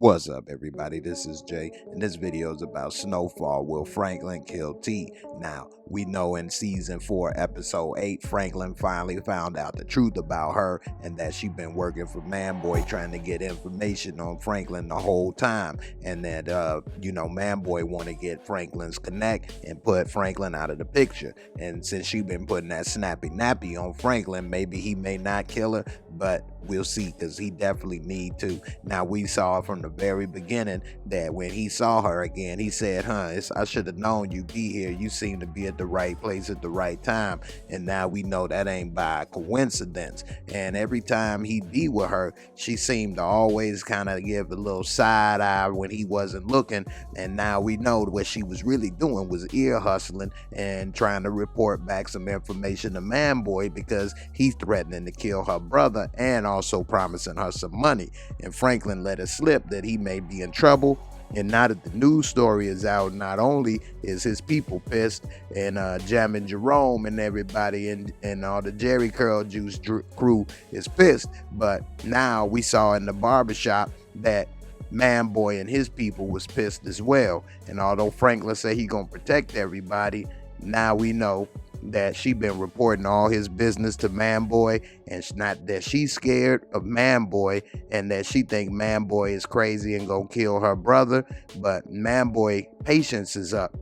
What's up, everybody? This is Jay, and this video is about Snowfall. Will Franklin kill T? Now, we know in season 4, episode 8, Franklin finally found out the truth about her and that she'd been working for Manboy trying to get information on Franklin the whole time. And that, Manboy want to get Franklin's connect and put Franklin out of the picture. And since she been putting that snappy nappy on Franklin, maybe he may not kill her, but we'll see, because he definitely need to. Now, we saw from the very beginning that when he saw her again, he said, I should have known you'd be here. You seem to be at the right place at the right time. And now we know that ain't by coincidence. And every time he'd be with her, she seemed to always kind of give a little side eye when he wasn't looking. And now we know what she was really doing was ear hustling and trying to report back some information to Manboy, because he's threatening to kill her brother and also promising her some money. And Franklin let it slip that he may be in trouble. And now that the news story is out, not only is his people pissed, and Jam Jerome and everybody and all the Jerry Curl Juice crew is pissed, but now we saw in the barbershop that Manboy and his people was pissed as well. And although Franklin said he gonna protect everybody, now we know that she been reporting all his business to Manboy, and not that she's scared of Manboy and that she think Manboy is crazy and gonna kill her brother. But Manboy patience is up.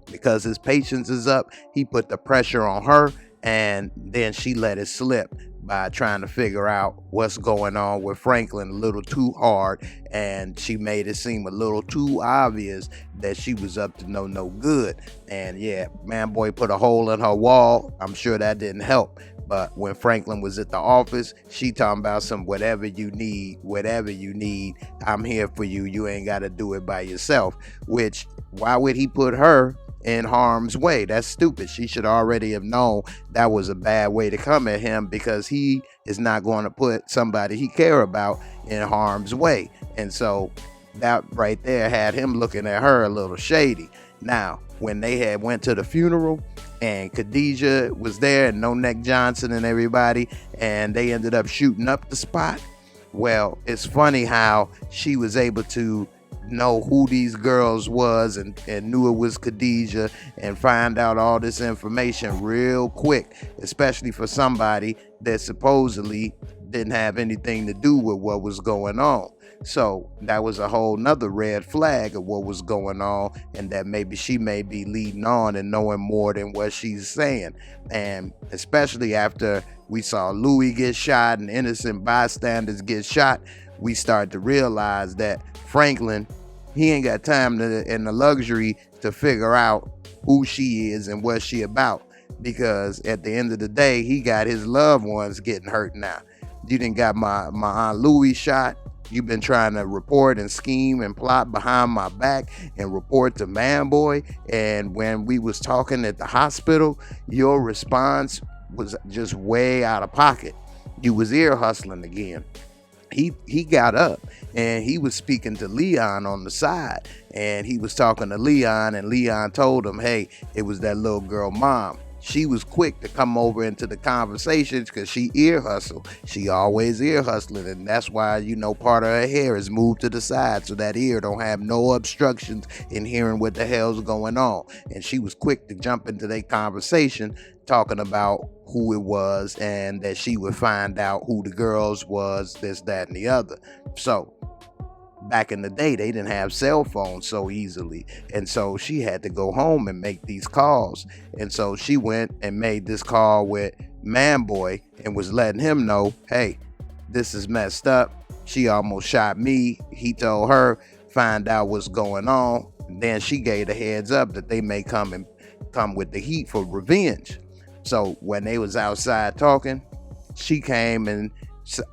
Because his patience is up, he put the pressure on her, and then she let it slip by trying to figure out what's going on with Franklin a little too hard, and she made it seem a little too obvious that she was up to no good. And yeah, Manboy put a hole in her wall. I'm sure that didn't help. But when Franklin was at the office, she talking about some whatever you need, I'm here for you. You ain't got to do it by yourself. Which, why would he put her in harm's way? That's stupid. She should already have known that was a bad way to come at him, because he is not going to put somebody he care about in harm's way. And so that right there had him looking at her a little shady. Now, when they had went to the funeral and Khadijah was there and No Neck Johnson and everybody, and they ended up shooting up the spot, well, it's funny how she was able to know who these girls was and knew it was Khadijah and find out all this information real quick, especially for somebody that supposedly didn't have anything to do with what was going on. So that was a whole nother red flag of what was going on, and that maybe she may be leading on and knowing more than what she's saying. And especially after we saw Louis get shot and innocent bystanders get shot, we start to realize that Franklin, he ain't got time and the luxury to figure out who she is and what she about, because at the end of the day, he got his loved ones getting hurt now. You done got my Aunt Louis shot. You've been trying to report and scheme and plot behind my back and report to Manboy. And when we was talking at the hospital, your response was just way out of pocket. You was ear hustling again. He got up and he was speaking to Leon on the side, and he was talking to Leon, and Leon told him, hey, it was that little girl mom. She was quick to come over into the conversations because she ear hustle. She always ear hustling, and that's why, part of her hair is moved to the side so that ear don't have no obstructions in hearing what the hell's going on. And she was quick to jump into their conversation, talking about who it was and that she would find out who the girls was, this, that, and the other. So back in the day, they didn't have cell phones so easily, and so she had to go home and make these calls. And so she went and made this call with Manboy and was letting him know, hey, this is messed up. She almost shot me. He told her, find out what's going on. And then she gave the heads up that they may come with the heat for revenge. So when they was outside talking, she came and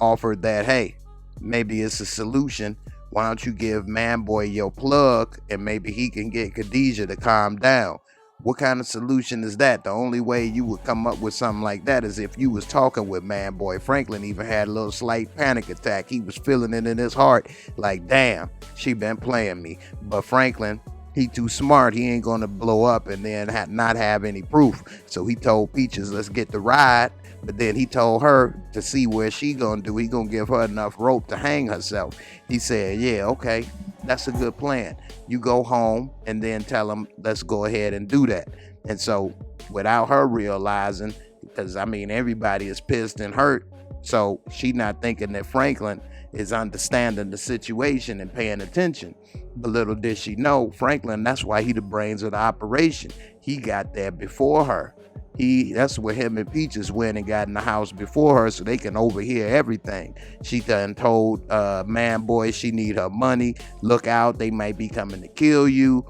offered that, hey, maybe it's a solution. Why don't you give Manboy your plug and maybe he can get Khadijah to calm down? What kind of solution is that? The only way you would come up with something like that is if you was talking with Manboy. Franklin even had a little slight panic attack. He was feeling it in his heart like, damn, she been playing me. But Franklin, He too smart. He ain't gonna blow up and then not have any proof. So he told Peaches, let's get the ride. But then he told her to see where she gonna do. He gonna give her enough rope to hang herself. He said, yeah, okay, that's a good plan. You go home and then tell him, let's go ahead and do that. And so without her realizing, because I mean, everybody is pissed and hurt. So she not thinking that Franklin is understanding the situation and paying attention. But little did she know, Franklin, that's why he the brains of the operation. He got there before her. That's where him and Peaches went and got in the house before her so they can overhear everything. She done told Manboy she need her money. Look out, they might be coming to kill you.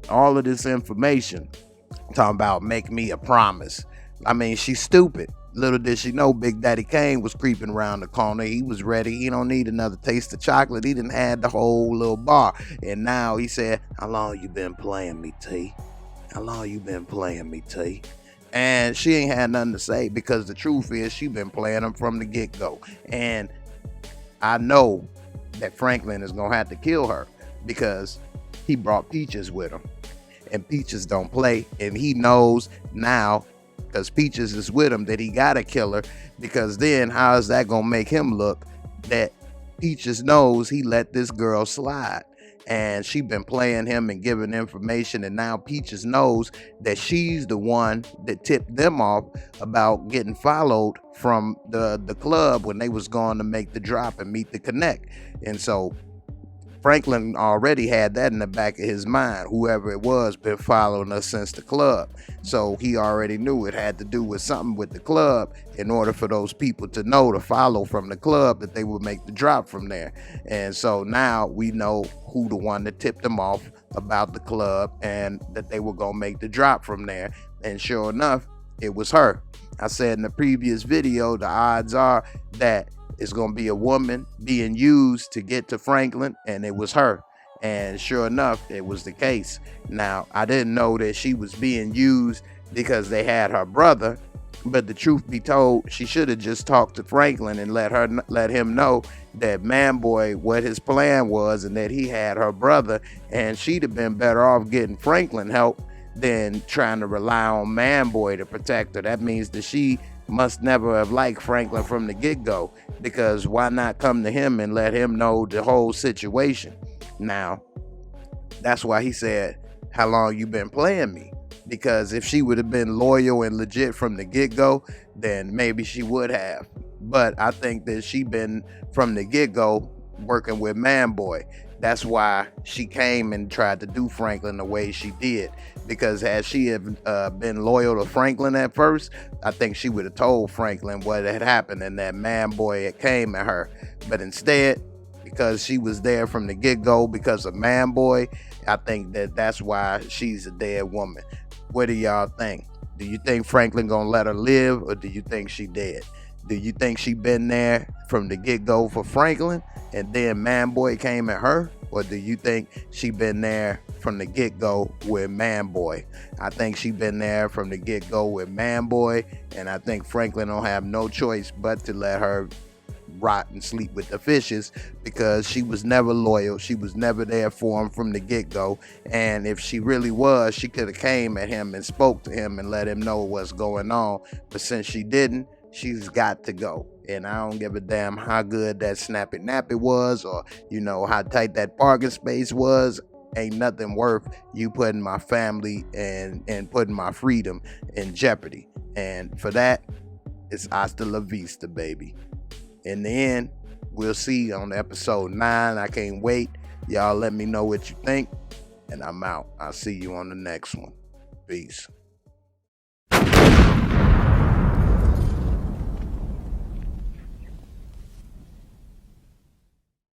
All of this information. Talking about make me a promise. I mean, she's stupid. Little did she know Big Daddy Kane was creeping around the corner. He was ready. He don't need another taste of chocolate. He done had the whole little bar. And now he said, how long you been playing me, T? How long you been playing me, T? And she ain't had nothing to say because the truth is she been playing him from the get-go. And I know that Franklin is going to have to kill her because he brought Peaches with him. And Peaches don't play. And he knows now, because Peaches is with him, that he gotta kill her, because then how is that gonna make him look that Peaches knows he let this girl slide and she been playing him and giving information, and now Peaches knows that she's the one that tipped them off about getting followed from the club when they was going to make the drop and meet the connect. And so Franklin already had that in the back of his mind. Whoever it was been following us since the club. So he already knew it had to do with something with the club in order for those people to know to follow from the club that they would make the drop from there. And so now we know who the one that tipped them off about the club and that they were going to make the drop from there. And sure enough, it was her. I said in the previous video, the odds are that it's going to be a woman being used to get to Franklin, and it was her. And sure enough, it was the case. Now, I didn't know that she was being used because they had her brother, but the truth be told, she should have just talked to Franklin and let him know that Manboy, what his plan was, and that he had her brother, and she'd have been better off getting Franklin help than trying to rely on Manboy to protect her. That means that she must never have liked Franklin from the get-go, because why not come to him and let him know the whole situation? Now, that's why he said, how long you been playing me? Because if she would have been loyal and legit from the get-go, then maybe she would have. But I think that she been from the get-go working with Manboy. That's why she came and tried to do Franklin the way she did. Because had she have been loyal to Franklin at first, I think she would have told Franklin what had happened and that Manboy had came at her. But instead, because she was there from the get-go because of Manboy, I think that that's why she's a dead woman. What do y'all think? Do you think Franklin gonna let her live, or do you think she dead? Do you think she been there from the get-go for Franklin and then Manboy came at her? Or do you think she been there from the get-go with Manboy? I think she been there from the get-go with Manboy, and I think Franklin don't have no choice but to let her rot and sleep with the fishes, because she was never loyal. She was never there for him from the get-go. And if she really was, she could have came at him and spoke to him and let him know what's going on. But since she didn't, she's got to go. And I don't give a damn how good that snappy nappy was, or how tight that parking space was. Ain't nothing worth you putting my family and putting my freedom in jeopardy. And for that, it's hasta la vista, baby. In the end, we'll see on episode 9. I can't wait. Y'all let me know what you think, and I'm out. I'll see you on the next one. Peace.